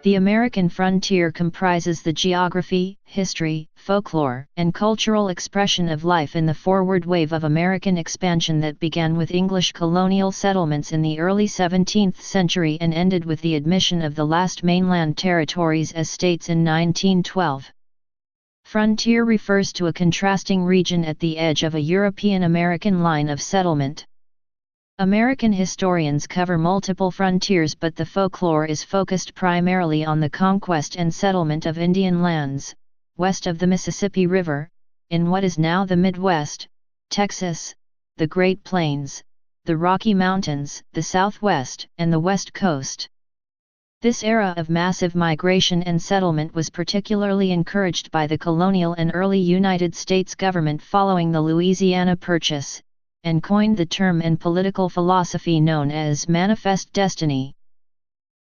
The American frontier comprises the geography, history, folklore, and cultural expression of life in the forward wave of American expansion that began with English colonial settlements in the early 17th century and ended with the admission of the last mainland territories as states in 1912. Frontier refers to a contrasting region at the edge of a European-American line of settlement. American historians cover multiple frontiers, but the folklore is focused primarily on the conquest and settlement of Indian lands, west of the Mississippi River, in what is now the Midwest, Texas, the Great Plains, the Rocky Mountains, the Southwest, and the West Coast. This era of massive migration and settlement was particularly encouraged by the colonial and early United States government following the Louisiana Purchase, and coined the term and political philosophy known as Manifest Destiny.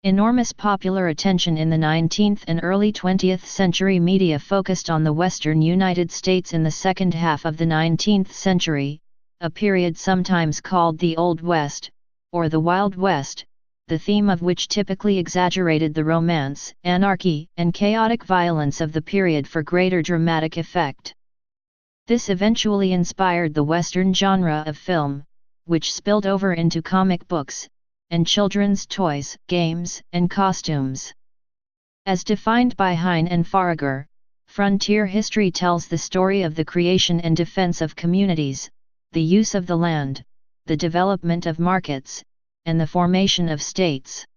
Enormous popular attention in the 19th and early 20th century media focused on the western United States in the second half of the 19th century, a period sometimes called the Old West, or the Wild West, the theme of which typically exaggerated the romance, anarchy, and chaotic violence of the period for greater dramatic effect. This eventually inspired the Western genre of film, which spilled over into comic books, and children's toys, games, and costumes. As defined by Hein and Faragher, frontier history tells the story of the creation and defense of communities, the use of the land, the development of markets, and the formation of states.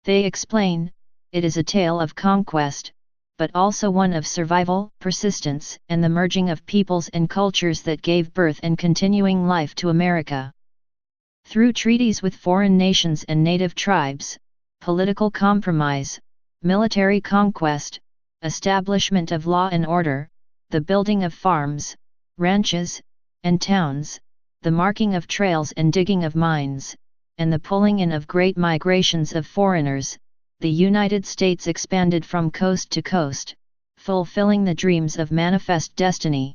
They explain, it is a tale of conquest, but also one of survival, persistence, and the merging of peoples and cultures that gave birth and continuing life to America. Through treaties with foreign nations and native tribes, political compromise, military conquest, establishment of law and order, the building of farms, ranches, and towns, the marking of trails and digging of mines, and the pulling in of great migrations of foreigners, the United States expanded from coast to coast, fulfilling the dreams of Manifest Destiny.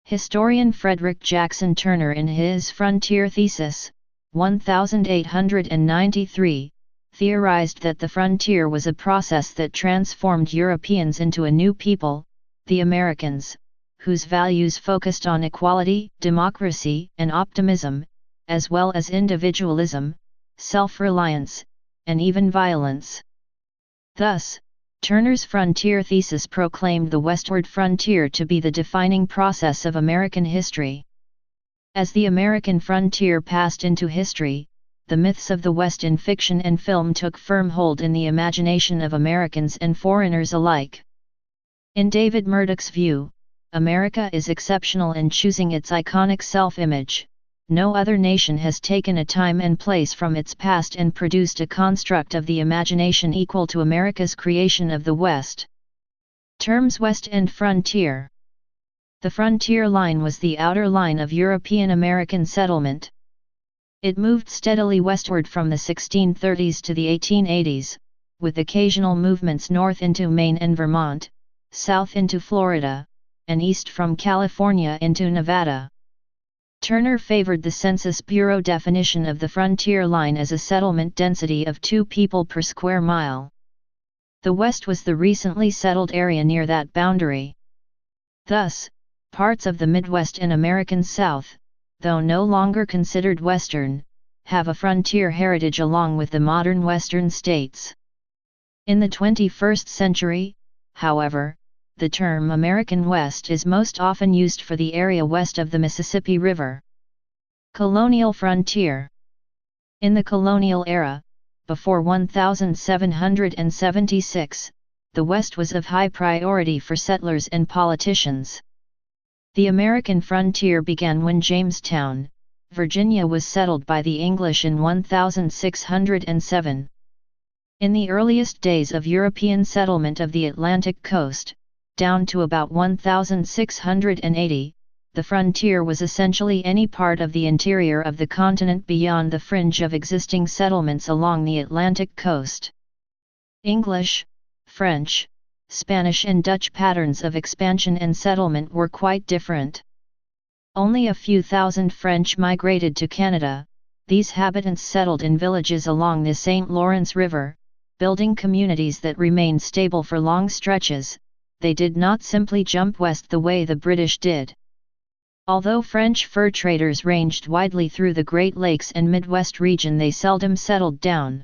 Historian Frederick Jackson Turner in his Frontier Thesis, 1893, theorized that the frontier was a process that transformed Europeans into a new people, the Americans, whose values focused on equality, democracy, and optimism, as well as individualism, self-reliance, and even violence. Thus, Turner's frontier thesis proclaimed the westward frontier to be the defining process of American history. As the American frontier passed into history, the myths of the West in fiction and film took firm hold in the imagination of Americans and foreigners alike. In David Murdoch's view, America is exceptional in choosing its iconic self-image. No other nation has taken a time and place from its past and produced a construct of the imagination equal to America's creation of the West. Terms West and Frontier. The frontier line was the outer line of European-American settlement. It moved steadily westward from the 1630s to the 1880s, with occasional movements north into Maine and Vermont, south into Florida, and east from California into Nevada. Turner favored the Census Bureau definition of the frontier line as a settlement density of 2 people per square mile. The West was the recently settled area near that boundary. Thus, parts of the Midwest and American South, though no longer considered Western, have a frontier heritage along with the modern Western states. In the 21st century, however, the term American West is most often used for the area west of the Mississippi River. Colonial frontier. In the colonial era, before 1776, the West was of high priority for settlers and politicians. The American frontier began when Jamestown, Virginia was settled by the English in 1607. In the earliest days of European settlement of the Atlantic coast, down to about 1680, the frontier was essentially any part of the interior of the continent beyond the fringe of existing settlements along the Atlantic coast. English, French, Spanish and Dutch patterns of expansion and settlement were quite different. Only a few thousand French migrated to Canada. These habitants settled in villages along the St. Lawrence River, building communities that remained stable for long stretches. They did not simply jump west the way the British did. Although French fur traders ranged widely through the Great Lakes and Midwest region, they seldom settled down.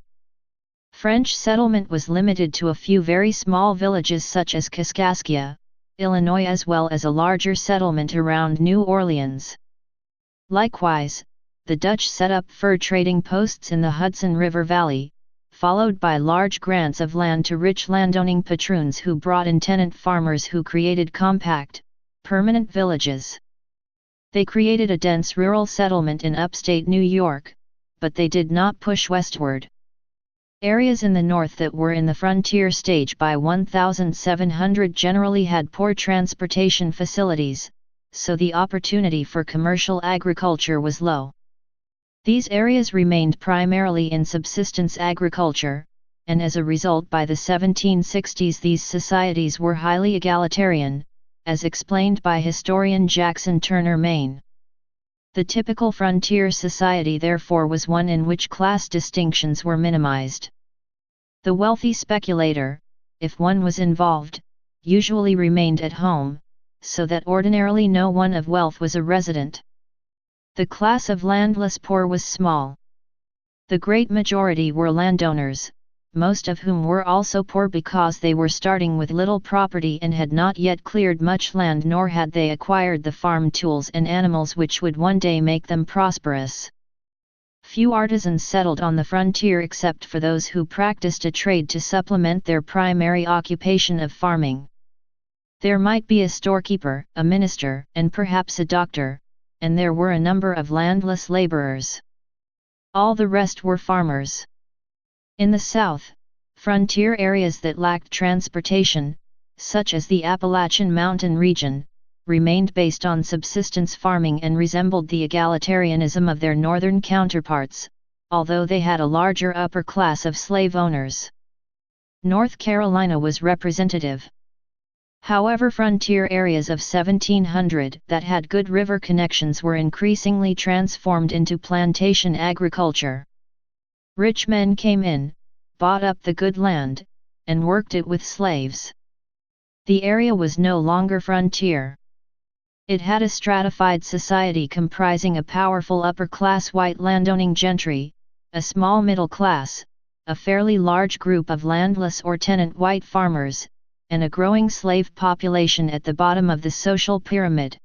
French settlement was limited to a few very small villages such as Kaskaskia, Illinois, as well as a larger settlement around New Orleans. Likewise, the Dutch set up fur trading posts in the Hudson River Valley, followed by large grants of land to rich landowning patroons who brought in tenant farmers who created compact, permanent villages. They created a dense rural settlement in upstate New York, but they did not push westward. Areas in the north that were in the frontier stage by 1700 generally had poor transportation facilities, so the opportunity for commercial agriculture was low. These areas remained primarily in subsistence agriculture, and as a result by the 1760s these societies were highly egalitarian, as explained by historian Jackson Turner Maine. The typical frontier society therefore was one in which class distinctions were minimized. The wealthy speculator, if one was involved, usually remained at home, so that ordinarily no one of wealth was a resident. The class of landless poor was small. The great majority were landowners, most of whom were also poor because they were starting with little property and had not yet cleared much land, nor had they acquired the farm tools and animals which would one day make them prosperous. Few artisans settled on the frontier except for those who practiced a trade to supplement their primary occupation of farming. There might be a storekeeper, a minister, and perhaps a doctor, and there were a number of landless laborers. All the rest were farmers. In the South, frontier areas that lacked transportation, such as the Appalachian Mountain region, remained based on subsistence farming and resembled the egalitarianism of their northern counterparts, although they had a larger upper class of slave owners. North Carolina was representative. However, frontier areas of 1700 that had good river connections were increasingly transformed into plantation agriculture. Rich men came in, bought up the good land, and worked it with slaves. The area was no longer frontier. It had a stratified society comprising a powerful upper-class white landowning gentry, a small middle class, a fairly large group of landless or tenant white farmers, and a growing slave population at the bottom of the social pyramid.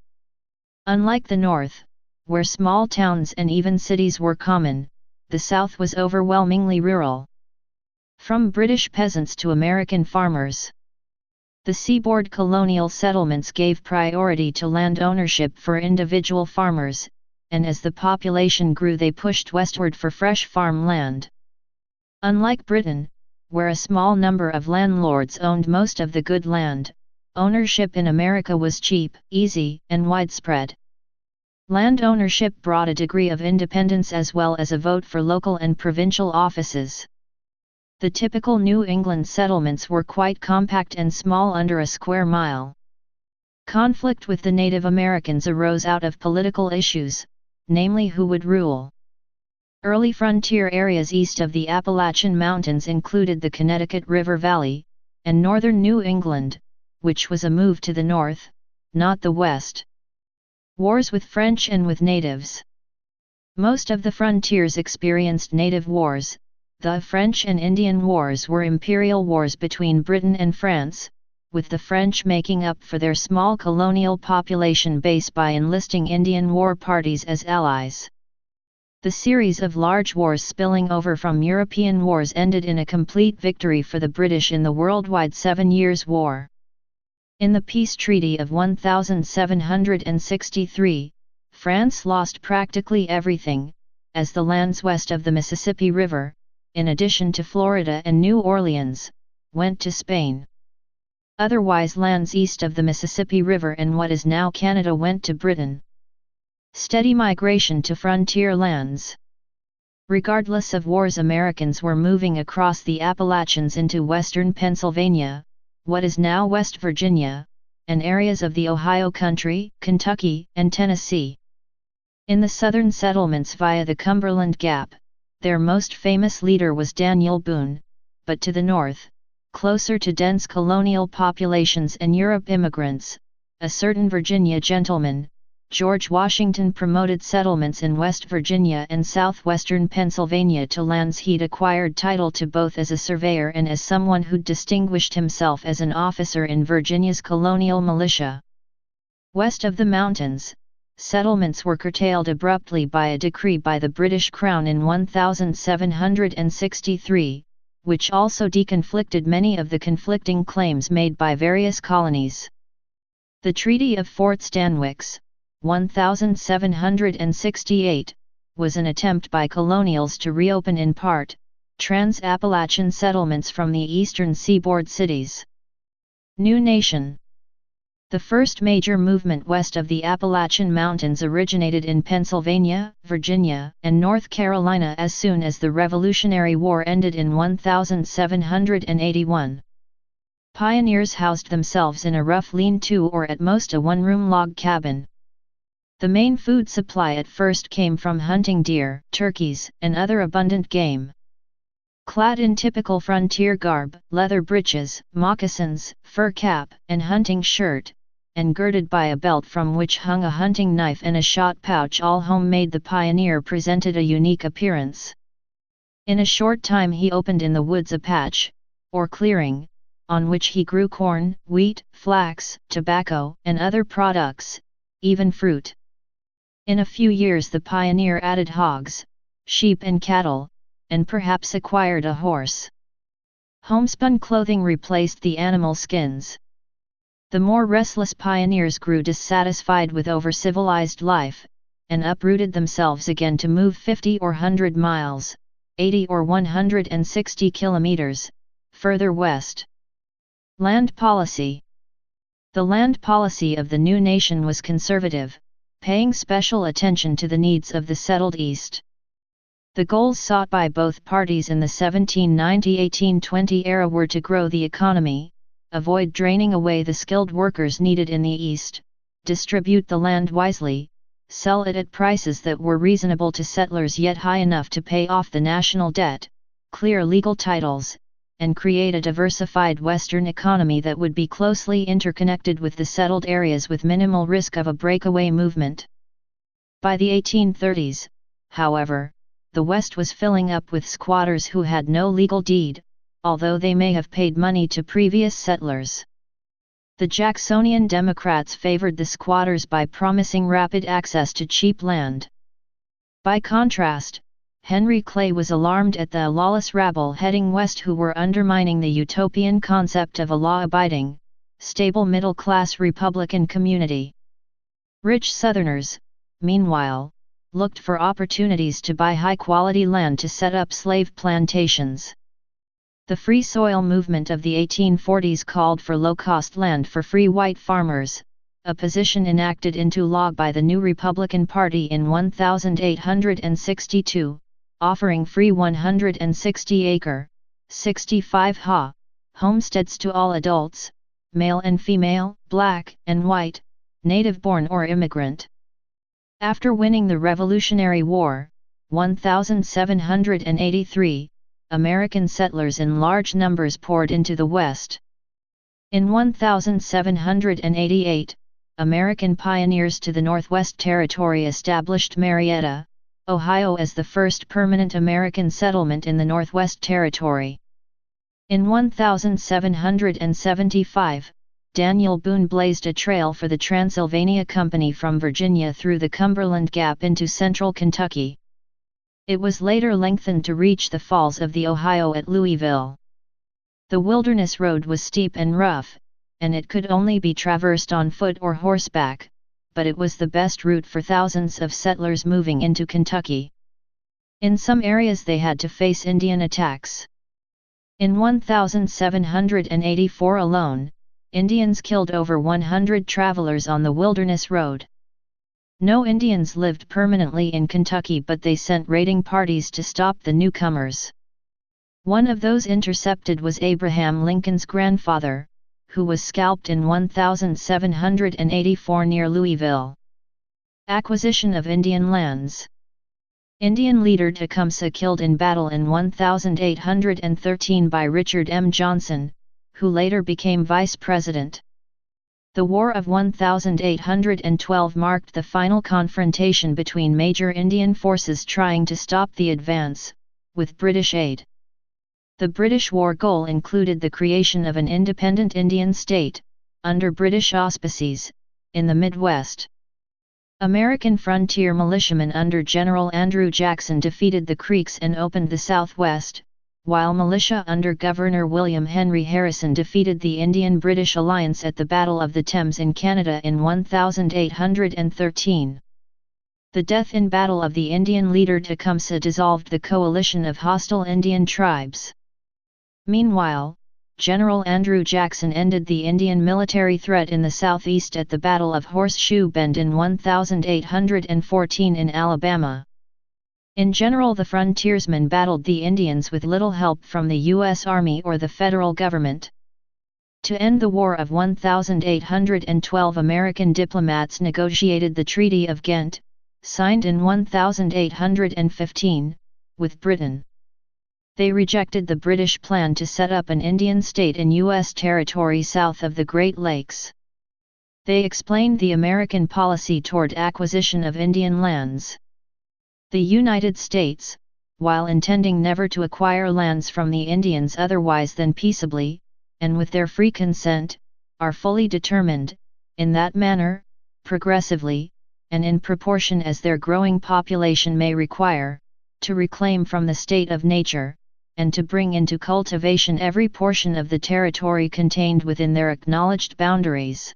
Unlike the North, where small towns and even cities were common, the South was overwhelmingly rural. From British peasants to American farmers. The seaboard colonial settlements gave priority to land ownership for individual farmers, and as the population grew they pushed westward for fresh farm land. Unlike Britain, where a small number of landlords owned most of the good land, ownership in America was cheap, easy, and widespread. Land ownership brought a degree of independence as well as a vote for local and provincial offices. The typical New England settlements were quite compact and small, under a square mile. Conflict with the Native Americans arose out of political issues, namely who would rule. Early frontier areas east of the Appalachian Mountains included the Connecticut River Valley, and northern New England, which was a move to the north, not the west. Wars with French and with natives. Most of the frontiers experienced native wars. The French and Indian Wars were imperial wars between Britain and France, with the French making up for their small colonial population base by enlisting Indian war parties as allies. The series of large wars spilling over from European wars ended in a complete victory for the British in the worldwide 7 Years' War. In the Peace Treaty of 1763, France lost practically everything, as the lands west of the Mississippi River, in addition to Florida and New Orleans, went to Spain. Otherwise, lands east of the Mississippi River and what is now Canada went to Britain. Steady migration to frontier lands. Regardless of wars, Americans were moving across the Appalachians into western Pennsylvania, what is now West Virginia, and areas of the Ohio Country, Kentucky, and Tennessee. In the southern settlements via the Cumberland Gap, their most famous leader was Daniel Boone, but to the north, closer to dense colonial populations and Europe immigrants, a certain Virginia gentleman, George Washington, promoted settlements in West Virginia and southwestern Pennsylvania to lands he'd acquired title to both as a surveyor and as someone who'd distinguished himself as an officer in Virginia's colonial militia. West of the mountains, settlements were curtailed abruptly by a decree by the British Crown in 1763, which also deconflicted many of the conflicting claims made by various colonies. The Treaty of Fort Stanwix, 1768, was an attempt by colonials to reopen in part Trans-Appalachian settlements from the eastern seaboard cities. New Nation. The first major movement west of the Appalachian Mountains originated in Pennsylvania, Virginia, and North Carolina as soon as the Revolutionary War ended in 1781. Pioneers housed themselves in a rough lean-to or at most a one-room log cabin. The main food supply at first came from hunting deer, turkeys, and other abundant game. Clad in typical frontier garb, leather breeches, moccasins, fur cap, and hunting shirt, and girded by a belt from which hung a hunting knife and a shot pouch, all homemade, the pioneer presented a unique appearance. In a short time he opened in the woods a patch, or clearing, on which he grew corn, wheat, flax, tobacco, and other products, even fruit. In a few years the pioneer added hogs, sheep and cattle, and perhaps acquired a horse. Homespun clothing replaced the animal skins. The more restless pioneers grew dissatisfied with over-civilized life, and uprooted themselves again to move 50 or 100 miles, 80 or 160 kilometers, further west. Land policy. The land policy of the new nation was conservative, paying special attention to the needs of the settled East. The goals sought by both parties in the 1790–1820 era were to grow the economy, avoid draining away the skilled workers needed in the East, distribute the land wisely, sell it at prices that were reasonable to settlers yet high enough to pay off the national debt, clear legal titles, and create a diversified Western economy that would be closely interconnected with the settled areas with minimal risk of a breakaway movement. By the 1830s, however, the West was filling up with squatters who had no legal deed, although they may have paid money to previous settlers. The Jacksonian Democrats favored the squatters by promising rapid access to cheap land. By contrast, Henry Clay was alarmed at the lawless rabble heading west who were undermining the utopian concept of a law-abiding, stable middle-class Republican community. Rich Southerners, meanwhile, looked for opportunities to buy high-quality land to set up slave plantations. The Free Soil movement of the 1840s called for low-cost land for free white farmers, a position enacted into law by the new Republican Party in 1862, offering free 160-acre, 65-ha, homesteads to all adults, male and female, black and white, native-born or immigrant. After winning the Revolutionary War, 1783, American settlers in large numbers poured into the West. In 1788, American pioneers to the Northwest Territory established Marietta, Ohio as the first permanent American settlement in the Northwest Territory. In 1775, Daniel Boone blazed a trail for the Transylvania Company from Virginia through the Cumberland Gap into central Kentucky. It was later lengthened to reach the Falls of the Ohio at Louisville. The Wilderness Road was steep and rough, and it could only be traversed on foot or horseback, but it was the best route for thousands of settlers moving into Kentucky. In some areas they had to face Indian attacks. In 1784 alone, Indians killed over 100 travelers on the Wilderness Road. No Indians lived permanently in Kentucky, but they sent raiding parties to stop the newcomers. One of those intercepted was Abraham Lincoln's grandfather, who was scalped in 1784 near Louisville. Acquisition of Indian lands. Indian leader Tecumseh killed in battle in 1813 by Richard M. Johnson, who later became vice president. The War of 1812 marked the final confrontation between major Indian forces trying to stop the advance, with British aid. The British war goal included the creation of an independent Indian state, under British auspices, in the Midwest. American frontier militiamen under General Andrew Jackson defeated the Creeks and opened the Southwest, while militia under Governor William Henry Harrison defeated the Indian-British alliance at the Battle of the Thames in Canada in 1813. The death in battle of the Indian leader Tecumseh dissolved the coalition of hostile Indian tribes. Meanwhile, General Andrew Jackson ended the Indian military threat in the southeast at the Battle of Horseshoe Bend in 1814 in Alabama. In general, the frontiersmen battled the Indians with little help from the U.S. Army or the federal government. To end the War of 1812, American diplomats negotiated the Treaty of Ghent, signed in 1815, with Britain. They rejected the British plan to set up an Indian state in U.S. territory south of the Great Lakes. They explained the American policy toward acquisition of Indian lands. The United States, while intending never to acquire lands from the Indians otherwise than peaceably, and with their free consent, are fully determined, in that manner, progressively, and in proportion as their growing population may require, to reclaim from the state of nature, and to bring into cultivation every portion of the territory contained within their acknowledged boundaries.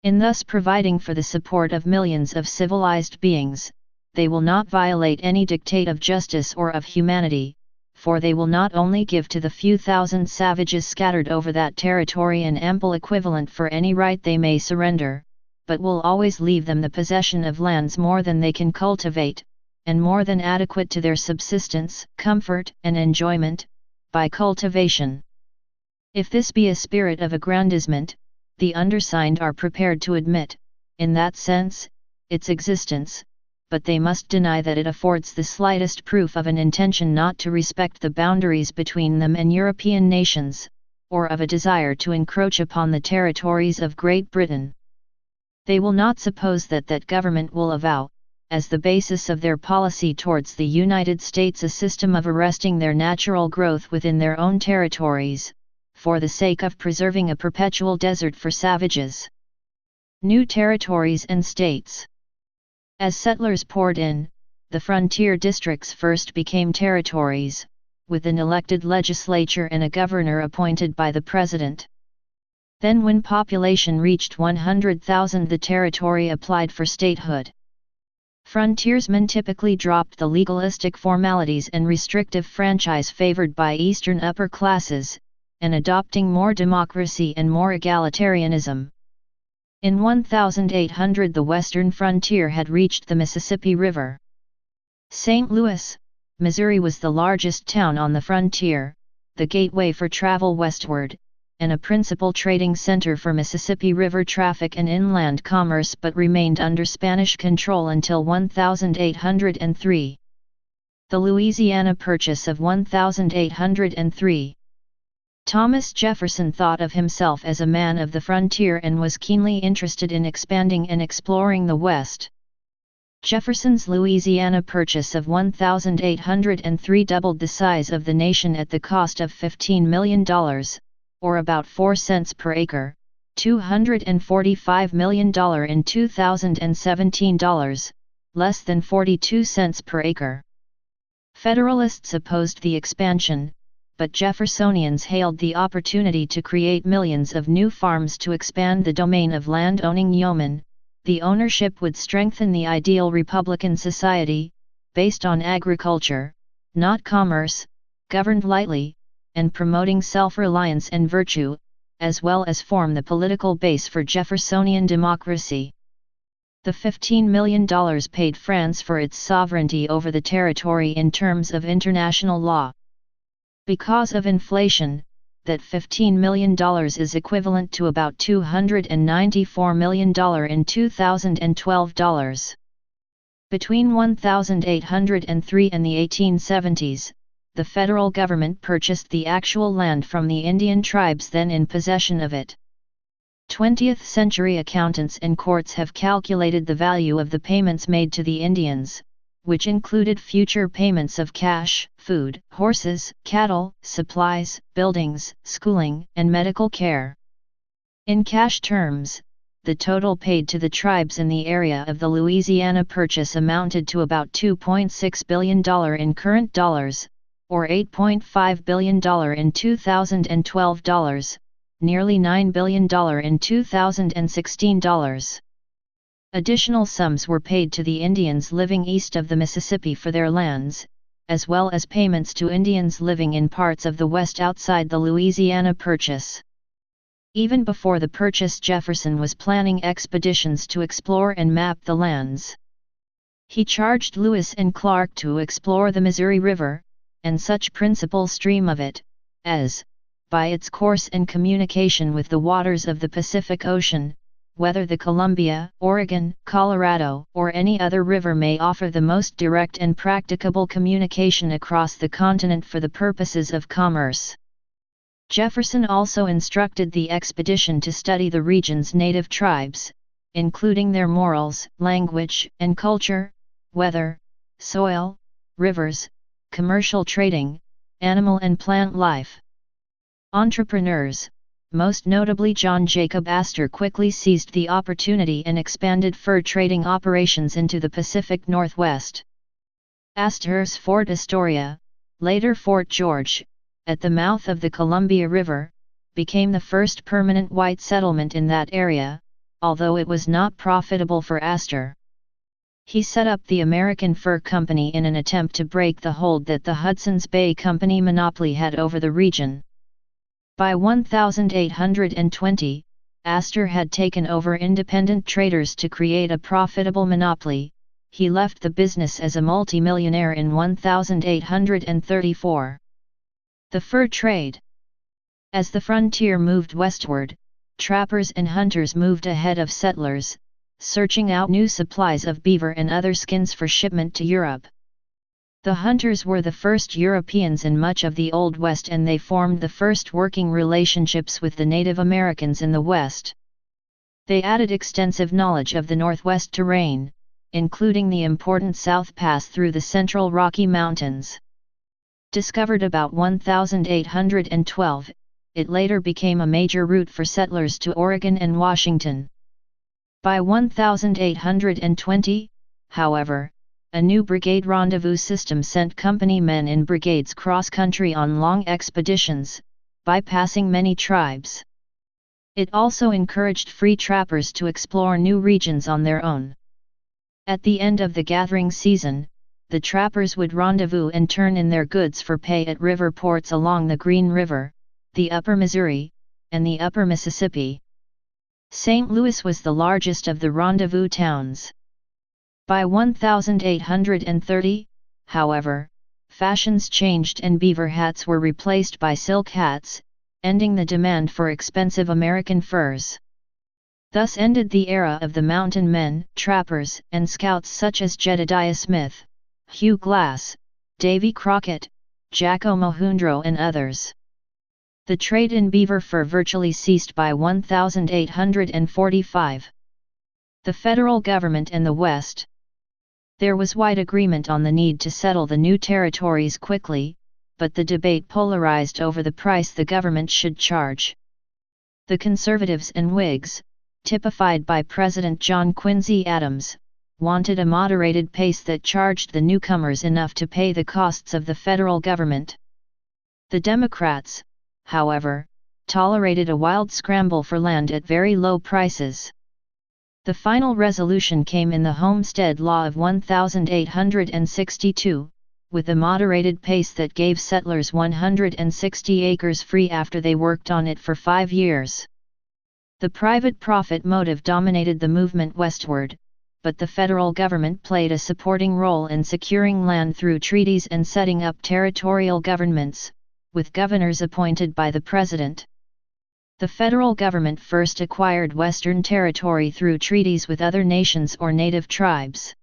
In thus providing for the support of millions of civilized beings, they will not violate any dictate of justice or of humanity, for they will not only give to the few thousand savages scattered over that territory an ample equivalent for any right they may surrender, but will always leave them the possession of lands more than they can cultivate, and more than adequate to their subsistence, comfort, and enjoyment, by cultivation. If this be a spirit of aggrandizement, the undersigned are prepared to admit, in that sense, its existence, but they must deny that it affords the slightest proof of an intention not to respect the boundaries between them and European nations, or of a desire to encroach upon the territories of Great Britain. They will not suppose that government will avow, as the basis of their policy towards the United States, a system of arresting their natural growth within their own territories, for the sake of preserving a perpetual desert for savages. New territories and states. As settlers poured in, the frontier districts first became territories, with an elected legislature and a governor appointed by the president. Then when population reached 100,000, the territory applied for statehood. Frontiersmen typically dropped the legalistic formalities and restrictive franchise favored by Eastern upper classes, and adopting more democracy and more egalitarianism. In 1800, the western frontier had reached the Mississippi River. St. Louis, Missouri was the largest town on the frontier, the gateway for travel westward, and a principal trading center for Mississippi River traffic and inland commerce, but remained under Spanish control until 1803. The Louisiana Purchase of 1803. Thomas Jefferson thought of himself as a man of the frontier and was keenly interested in expanding and exploring the West. Jefferson's Louisiana Purchase of 1803 doubled the size of the nation at the cost of $15 million, or about 4 cents per acre, $245 million in 2017 dollars, less than 42 cents per acre. Federalists opposed the expansion, but Jeffersonians hailed the opportunity to create millions of new farms to expand the domain of land-owning yeomen. The ownership would strengthen the ideal Republican society, based on agriculture, not commerce, governed lightly, and promoting self-reliance and virtue, as well as form the political base for Jeffersonian democracy. The $15 million paid France for its sovereignty over the territory in terms of international law. Because of inflation, that $15 million is equivalent to about $294 million in 2012 dollars. Between 1803 and the 1870s, the federal government purchased the actual land from the Indian tribes then in possession of it. 20th-century accountants and courts have calculated the value of the payments made to the Indians, which included future payments of cash, food, horses, cattle, supplies, buildings, schooling, and medical care. In cash terms, the total paid to the tribes in the area of the Louisiana Purchase amounted to about $2.6 billion in current dollars, or $8.5 billion in 2012 dollars, nearly $9 billion in 2016 dollars. Additional sums were paid to the Indians living east of the Mississippi for their lands, as well as payments to Indians living in parts of the West outside the Louisiana Purchase. Even before the purchase, Jefferson was planning expeditions to explore and map the lands. He charged Lewis and Clark to explore the Missouri River, and such principal stream of it, as, by its course and communication with the waters of the Pacific Ocean, whether the Columbia, Oregon, Colorado, or any other river may offer the most direct and practicable communication across the continent for the purposes of commerce. Jefferson also instructed the expedition to study the region's native tribes, including their morals, language, and culture, weather, soil, rivers, commercial trading, animal and plant life. Entrepreneurs, most notably John Jacob Astor, quickly seized the opportunity and expanded fur trading operations into the Pacific Northwest. Astor's Fort Astoria, later Fort George, at the mouth of the Columbia River, became the first permanent white settlement in that area, although it was not profitable for Astor. He set up the American Fur Company in an attempt to break the hold that the Hudson's Bay Company monopoly had over the region. By 1820, Astor had taken over independent traders to create a profitable monopoly. He left the business as a multimillionaire in 1834. The fur trade. As the frontier moved westward, trappers and hunters moved ahead of settlers, searching out new supplies of beaver and other skins for shipment to Europe. The hunters were the first Europeans in much of the Old West, and they formed the first working relationships with the Native Americans in the West. They added extensive knowledge of the Northwest terrain, including the important South Pass through the Central Rocky Mountains. Discovered about 1812, it later became a major route for settlers to Oregon and Washington. By 1820, however, a new brigade rendezvous system sent company men in brigades cross-country on long expeditions, bypassing many tribes. It also encouraged free trappers to explore new regions on their own. At the end of the gathering season, the trappers would rendezvous and turn in their goods for pay at river ports along the Green River, the Upper Missouri, and the Upper Mississippi. St. Louis was the largest of the rendezvous towns. By 1830, however, fashions changed and beaver hats were replaced by silk hats, ending the demand for expensive American furs. Thus ended the era of the mountain men, trappers, and scouts such as Jedediah Smith, Hugh Glass, Davy Crockett, Jacko Mohundro and others. The trade in beaver fur virtually ceased by 1845. The federal government and the West. There was wide agreement on the need to settle the new territories quickly, but the debate polarized over the price the government should charge. The conservatives and Whigs, typified by President John Quincy Adams, wanted a moderated pace that charged the newcomers enough to pay the costs of the federal government. The Democrats, however, tolerated a wild scramble for land at very low prices. The final resolution came in the Homestead Law of 1862, with a moderated pace that gave settlers 160 acres free after they worked on it for 5 years. The private profit motive dominated the movement westward, but the federal government played a supporting role in securing land through treaties and setting up territorial governments, with governors appointed by the president. The federal government first acquired Western territory through treaties with other nations or native tribes.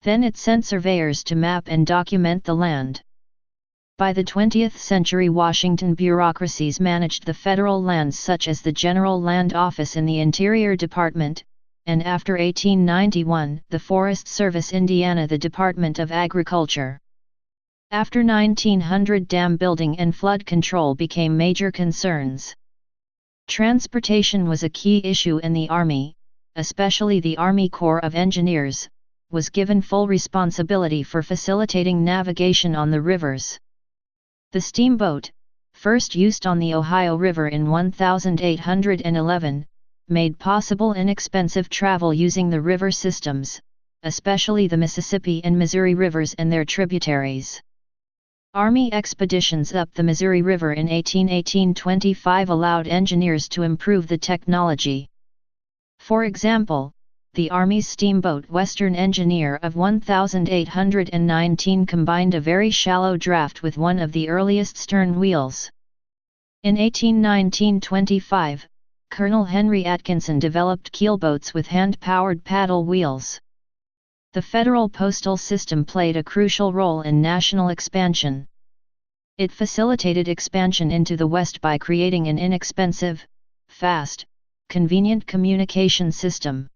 Then it sent surveyors to map and document the land. By the 20th century, Washington bureaucracies managed the federal lands such as the General Land Office in the Interior Department, and after 1891, the Forest Service Indiana, the Department of Agriculture. After 1900, dam building and flood control became major concerns. Transportation was a key issue, and the Army, especially the Army Corps of Engineers, was given full responsibility for facilitating navigation on the rivers. The steamboat, first used on the Ohio River in 1811, made possible inexpensive travel using the river systems, especially the Mississippi and Missouri rivers and their tributaries. Army expeditions up the Missouri River in 1818-25 allowed engineers to improve the technology. For example, the Army's steamboat Western Engineer of 1819 combined a very shallow draft with one of the earliest stern wheels. In 1819-25, Colonel Henry Atkinson developed keelboats with hand-powered paddle wheels. The federal postal system played a crucial role in national expansion. It facilitated expansion into the West by creating an inexpensive, fast, convenient communication system.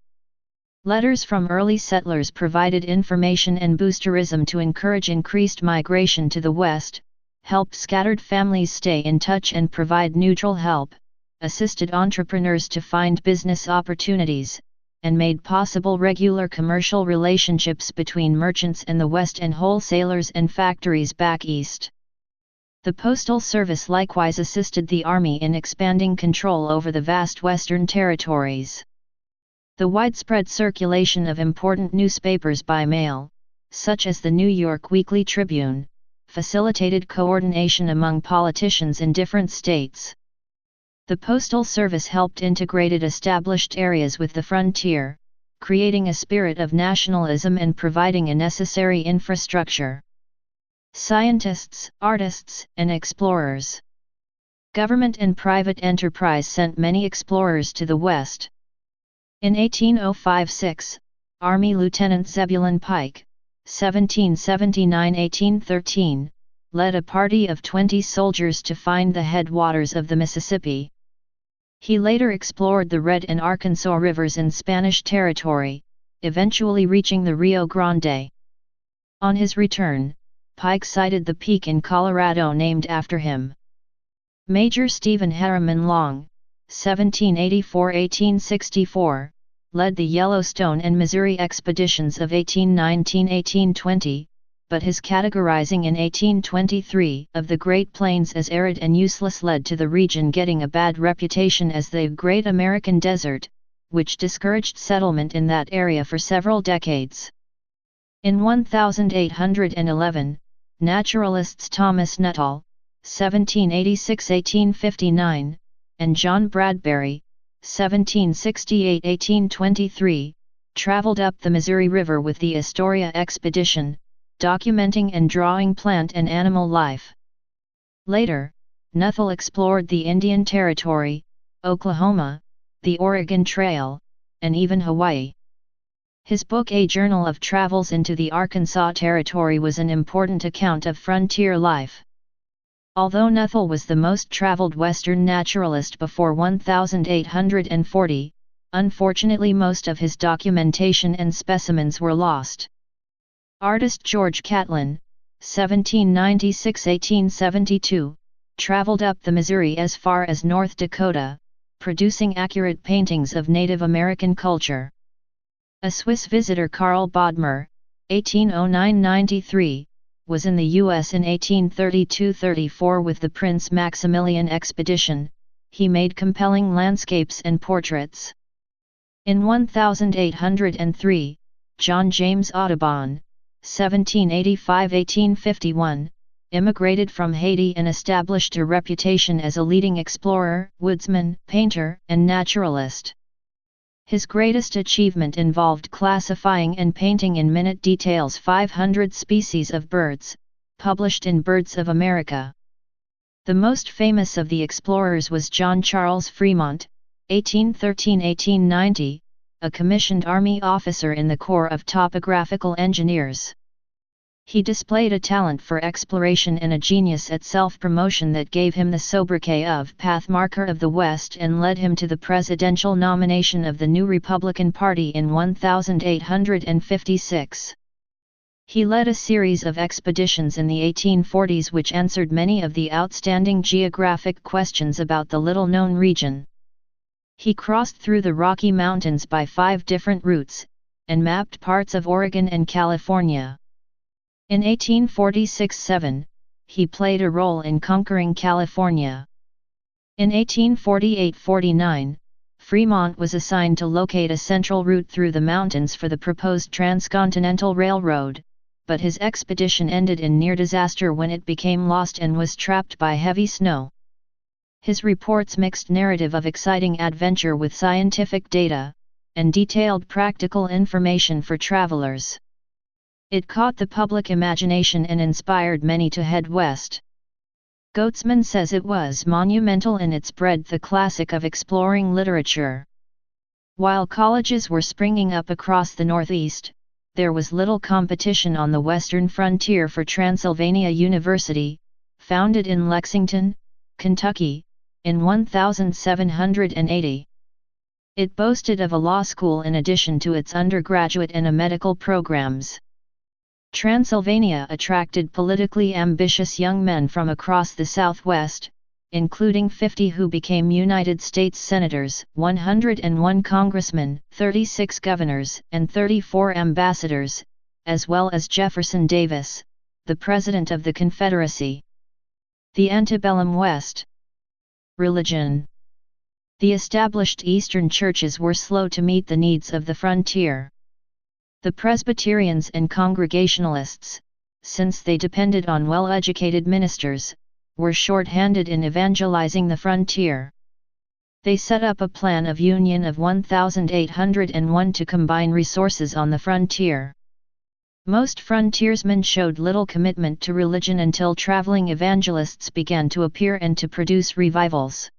Letters from early settlers provided information and boosterism to encourage increased migration to the West, helped scattered families stay in touch and provide neutral help, assisted entrepreneurs to find business opportunities, and made possible regular commercial relationships between merchants in the West and wholesalers and factories back east. The Postal Service likewise assisted the Army in expanding control over the vast Western territories. The widespread circulation of important newspapers by mail, such as the New York Weekly Tribune, facilitated coordination among politicians in different states. The Postal Service helped integrated established areas with the frontier, creating a spirit of nationalism and providing a necessary infrastructure. Scientists, artists, and explorers. Government and private enterprise sent many explorers to the West. In 1805-06, Army Lieutenant Zebulon Pike, 1779-1813, led a party of 20 soldiers to find the headwaters of the Mississippi. He later explored the Red and Arkansas rivers in Spanish territory, eventually reaching the Rio Grande. On his return, Pike sighted the peak in Colorado named after him. Major Stephen Harriman Long, 1784-1864, led the Yellowstone and Missouri expeditions of 1819-1820, but his categorizing in 1823 of the Great Plains as arid and useless led to the region getting a bad reputation as the Great American Desert, which discouraged settlement in that area for several decades. In 1811, naturalists Thomas Nuttall, 1786-1859, and John Bradbury, 1768-1823, traveled up the Missouri River with the Astoria expedition, documenting and drawing plant and animal life. Later, Nuttall explored the Indian Territory, Oklahoma, the Oregon Trail, and even Hawaii. His book A Journal of Travels into the Arkansas Territory was an important account of frontier life. Although Nuttall was the most traveled Western naturalist before 1840, unfortunately most of his documentation and specimens were lost. Artist George Catlin, 1796-1872, traveled up the Missouri as far as North Dakota, producing accurate paintings of Native American culture. A Swiss visitor, Karl Bodmer, 1809-93, was in the U.S. in 1832-34 with the Prince Maximilian expedition. He made compelling landscapes and portraits. In 1803, John James Audubon, 1785-1851, immigrated from Haiti and established a reputation as a leading explorer, woodsman, painter, and naturalist. His greatest achievement involved classifying and painting in minute details 500 species of birds, published in Birds of America. The most famous of the explorers was John Charles Fremont, 1813-1890, a commissioned Army officer in the Corps of Topographical Engineers. He displayed a talent for exploration and a genius at self-promotion that gave him the sobriquet of Pathmarker of the West and led him to the presidential nomination of the new Republican Party in 1856. He led a series of expeditions in the 1840s which answered many of the outstanding geographic questions about the little-known region. He crossed through the Rocky Mountains by 5 different routes, and mapped parts of Oregon and California. In 1846–7, he played a role in conquering California. In 1848–49, Fremont was assigned to locate a central route through the mountains for the proposed Transcontinental Railroad, but his expedition ended in near disaster when it became lost and was trapped by heavy snow. His reports mixed narrative of exciting adventure with scientific data, and detailed practical information for travelers. It caught the public imagination and inspired many to head west. Goetzman says it was monumental in its breadth, a classic of exploring literature. While colleges were springing up across the Northeast, there was little competition on the western frontier for Transylvania University, founded in Lexington, Kentucky, in 1780. It boasted of a law school in addition to its undergraduate and medical programs. Transylvania attracted politically ambitious young men from across the Southwest, including 50 who became United States Senators, 101 congressmen, 36 governors, and 34 ambassadors, as well as Jefferson Davis, the President of the Confederacy. The antebellum West. Religion. The established Eastern churches were slow to meet the needs of the frontier. The Presbyterians and Congregationalists, since they depended on well-educated ministers, were short-handed in evangelizing the frontier. They set up a plan of union of 1801 to combine resources on the frontier. Most frontiersmen showed little commitment to religion until traveling evangelists began to appear and to produce revivals.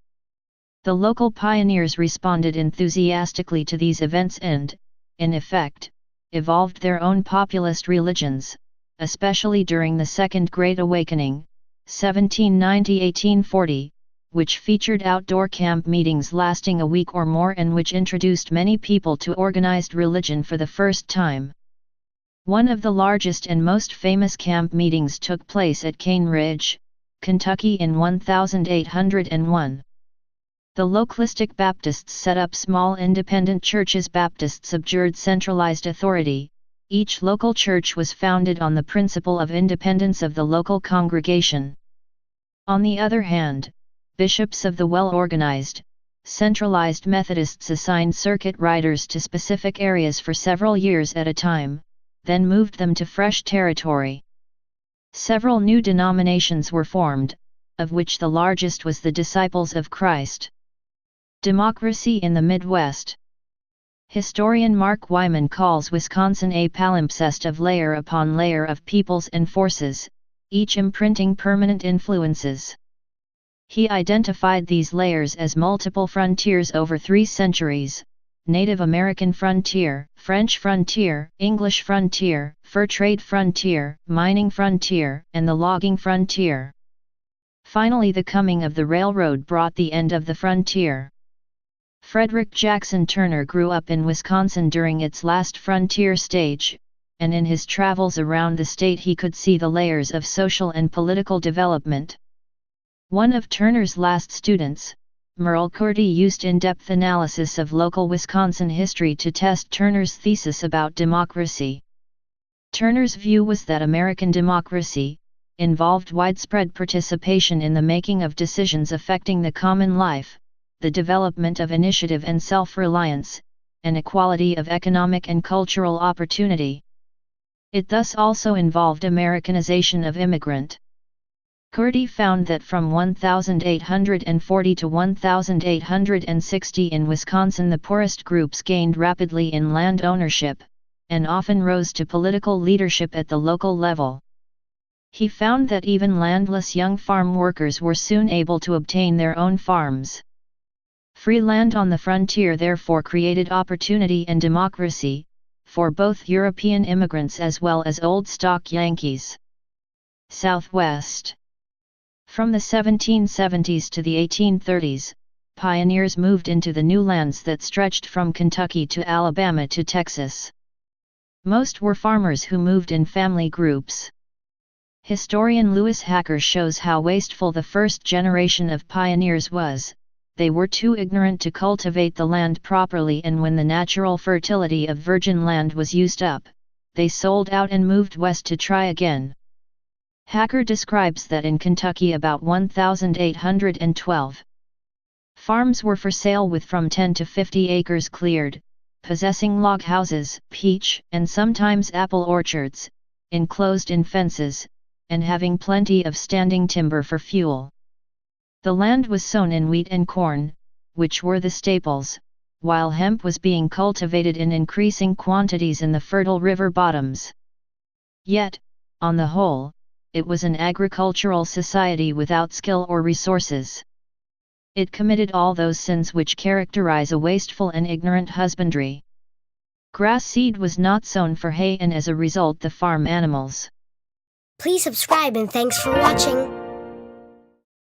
The local pioneers responded enthusiastically to these events and, in effect, evolved their own populist religions, especially during the Second Great Awakening, 1790–1840, which featured outdoor camp meetings lasting a week or more and which introduced many people to organized religion for the first time. One of the largest and most famous camp meetings took place at Cane Ridge, Kentucky in 1801. The localistic Baptists set up small independent churches. Baptists abjured centralized authority. Each local church was founded on the principle of independence of the local congregation. On the other hand, bishops of the well-organized, centralized Methodists assigned circuit riders to specific areas for several years at a time, then moved them to fresh territory. Several new denominations were formed, of which the largest was the Disciples of Christ. Democracy in the Midwest. Historian Mark Wyman calls Wisconsin a palimpsest of layer upon layer of peoples and forces, each imprinting permanent influences. He identified these layers as multiple frontiers over 3 centuries: Native American frontier, French frontier, English frontier, fur trade frontier, mining frontier, and the logging frontier. Finally, the coming of the railroad brought the end of the frontier. Frederick Jackson Turner grew up in Wisconsin during its last frontier stage, and in his travels around the state he could see the layers of social and political development. One of Turner's last students, Merle Curdy, used in-depth analysis of local Wisconsin history to test Turner's thesis about democracy. Turner's view was that American democracy involved widespread participation in the making of decisions affecting the common life, the development of initiative and self-reliance, and equality of economic and cultural opportunity. It thus also involved Americanization of immigrant. Curdy found that from 1840 to 1860 in Wisconsin the poorest groups gained rapidly in land ownership, and often rose to political leadership at the local level. He found that even landless young farm workers were soon able to obtain their own farms. Free land on the frontier therefore created opportunity and democracy, for both European immigrants as well as old stock Yankees. Southwest. From the 1770s to the 1830s, pioneers moved into the new lands that stretched from Kentucky to Alabama to Texas. Most were farmers who moved in family groups. Historian Lewis Hacker shows how wasteful the first generation of pioneers was. They were too ignorant to cultivate the land properly, and when the natural fertility of virgin land was used up, they sold out and moved west to try again. Hacker describes that in Kentucky about 1,812 farms were for sale with from 10 to 50 acres cleared, possessing log houses, peach and sometimes apple orchards, enclosed in fences, and having plenty of standing timber for fuel. The land was sown in wheat and corn, which were the staples, while hemp was being cultivated in increasing quantities in the fertile river bottoms. Yet, on the whole, it was an agricultural society without skill or resources. It committed all those sins which characterize a wasteful and ignorant husbandry. Grass seed was not sown for hay, and as a result the farm animals. Please subscribe and thanks for watching.